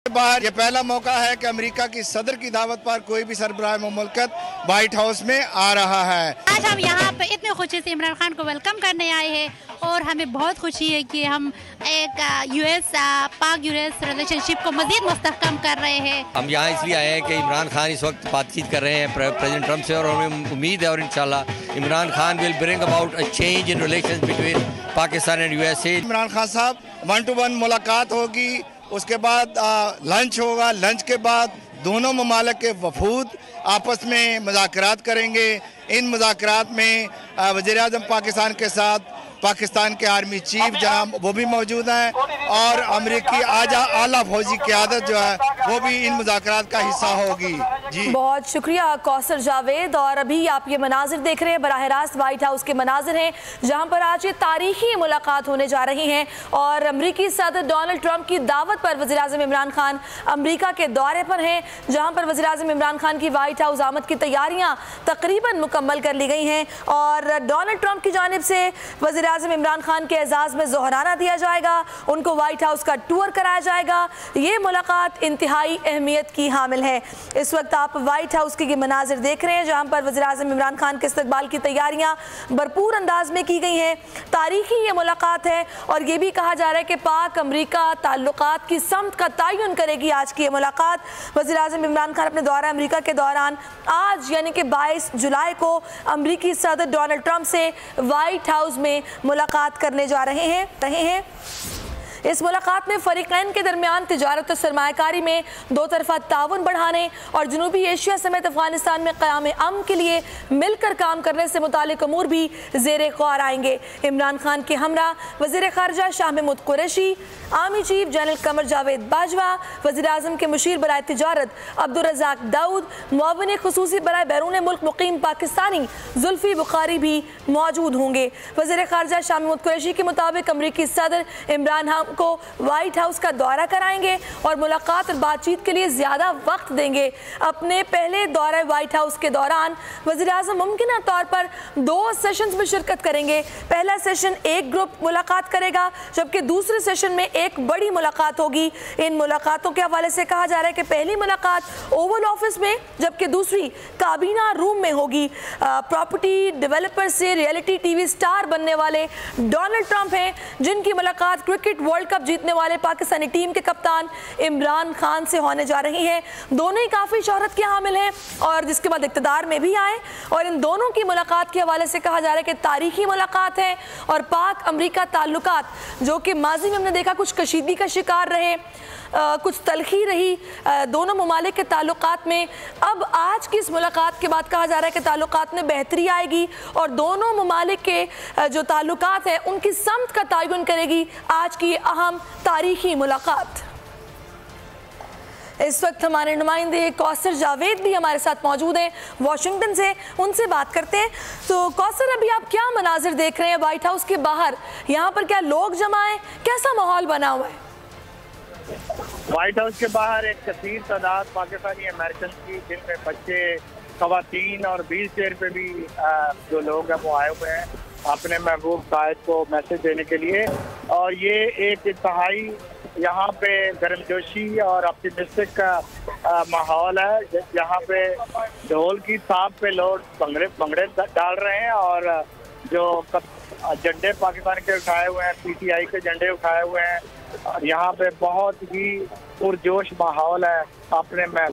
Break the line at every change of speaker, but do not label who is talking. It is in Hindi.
बाहर ये पहला मौका है कि अमेरिका की सदर की दावत पर कोई भी सरबराह मुमलकत व्हाइट हाउस में आ रहा है।
आज हम यहाँ पे इतने खुशी से इमरान खान को वेलकम करने आए हैं और हमें बहुत खुशी है कि हम एक पाक यूएस रिलेशनशिप को मजीद मुस्तहकम कर रहे हैं।
हम यहाँ इसलिए आए हैं कि इमरान खान इस वक्त बातचीत कर रहे हैं प्रेसिडेंट ट्रंप से और हमें उम्मीद है और इंशाल्लाह Imran Khan will bring about a change in relations between Pakistan and USA.
Imran Khan साहब 1-to-1 मुलाकात होगी, उसके बाद लंच होगा, लंच के बाद दोनों ममालिक के वफूद आपस में मुज़ाकरात करेंगे। इन मुज़ाकरात में वज़ीर-ए-आज़म पाकिस्तान के साथ पाकिस्तान के आर्मी चीफ जनाब वो भी मौजूद हैं और अमेरिकी आला फौजी क़यादत जो है वो भी इन मुज़ाकरात का हिस्सा होगी। जी
बहुत शुक्रिया कौसर जावेद। और अभी आप ये मनाजिर देख रहे हैं, बराह रास्त वाइट हाउस के मनाजिर हैं जहाँ पर आज ये तारीखी मुलाकात होने जा रही हैं और अमरीकी सदर डोनाल्ड ट्रंप की दावत पर वज़ीर-ए-आज़म इमरान खान अमरीका के दौरे पर हैं, जहाँ पर वज़ीर-ए-आज़म इमरान खान की वाइट हाउस आमद की तैयारियाँ तकरीबन मुकम्मल कर ली गई हैं और डोनाल्ड ट्रंप की जानिब से वज़ीर-ए-आज़म इमरान खान के एजाज़ में ज़ोहराना दिया जाएगा, उनको वाइट हाउस का टूर कराया जाएगा। ये मुलाकात इंतहाई अहमियत की हामिल है। इस वक्त आप वाइट हाउस के मनाजिर देख रहे हैं जहाँ पर वज़ीर-ए-आज़म इमरान खान के इस्तकबाल की तैयारियाँ भरपूर अंदाज में की गई हैं। तारीखी ये मुलाकात है और ये भी कहा जा रहा है कि पाक अमरीका ताल्लुकात की समत का तयन करेगी आज की ये मुलाकात। वज़ीर-ए-आज़म इमरान खान अपने दौरा अमरीका के दौरान आज यानी कि 22 जुलाई को अमरीकी सदर डोनाल्ड ट्रंप से वाइट हाउस में मुलाकात करने जा रहे हैं। इस मुलाकात में फ़रीक़ैन के दरमियान तिजारत और सरमायाकारी में दो तरफ़ा ताउन बढ़ाने और जनूबी एशिया समेत अफ़गानिस्तान में क़याम अमन के लिए मिलकर काम करने से मुतालिक अमूर भी ज़ेरे ग़ौर आएंगे। इमरान खान के हमरा वज़ीर ख़ारजा Shah Mahmood Qureshi, army chief general Qamar Javed Bajwa, वज़ीर-ए-आज़म के मुशीर बराए तिजारत अब्दुर्रज़ाक दाऊद, मुअव्विन ख़ुसूसी बराए बैरून मुल्क मुक़ीम पाकिस्तानी ज़ुल्फ़ी बुखारी भी मौजूद होंगे। वज़ीर ख़ारजा शाह महमूद कुरैशी के मुताबिक अमरीकी सदर इमरान को वाइट हाउस का दौरा कराएंगे और मुलाकात और बातचीत के लिए ज़्यादा वक्त देंगे। अपने पहले दौरे वाइट हाउस के दौरान वज़ीर-ए-आज़म मुमकिन तौर पर 2 सेशंस में शिरकत करेंगे। पहला सेशन एक ग्रुप मुलाकात करेगा जबकि दूसरे सेशन में एक बड़ी मुलाकात होगी। इन मुलाकातों के हवाले से कहा जा रहा है कि पहली मुलाकात ओवल ऑफिस में जबकि दूसरी काबीना रूम में होगी। प्रॉपर्टी डेवलपर से रियलिटी टीवी स्टार बनने वाले डोनाल्ड ट्रंप हैं जिनकी मुलाकात क्रिकेट वर्ल्ड कप जीतने वाले पाकिस्तानी टीम के कप्तान इमरान खान से होने जा रही है। दोनों ही काफ़ी शोहरत के हामिल हैं और जिसके बाद इक़्तिदार में भी आए और इन दोनों की मुलाकात के हवाले से कहा जा रहा है कि तारीखी मुलाकात है और पाक अमरीका ताल्लुकात जो कि माजी में हमने देखा कुछ कशीदगी का शिकार रहे, कुछ तलखी रही दोनों ममालिक के ताल्लुकात में, अब आज की इस मुलाकात के बाद कहा जा रहा है कि ताल्लुकात में बेहतरी आएगी और दोनों ममालिक के जो ताल्लुकात है उनकी समत का तयन करेगी आज की अहम तारीखी मुलाकात। इस वक्त हमारे नुमाइंदे कौसर जावेद भी हमारे साथ मौजूद हैं वाशिंगटन से, उनसे बात करते हैं। तो कौसर, अभी आप क्या मनाजिर देख रहे हैं वाइट हाउस के बाहर? यहाँ पर क्या लोग जमा हैं, कैसा माहौल बना हुआ है?
व्हाइट हाउस के बाहर एक कसीर तादाद पाकिस्तानी अमेरिकन की, जिनमें बच्चे, खवातीन और व्हील चेयर पे भी जो लोग हैं वो आए हुए हैं अपने महबूब कायद को मैसेज देने के लिए। और ये एक इंतहाई यहाँ पे गर्मजोशी और ऑप्टिमिस्टिक का माहौल है। यहाँ पे ढोल की थाप पे लोग भंगड़े डाल रहे हैं और जो झंडे पाकिस्तान के उठाए हुए हैं, PTI के झंडे उठाए हुए हैं और यहाँ पे बहुत ही पुरजोश माहौल है अपने में।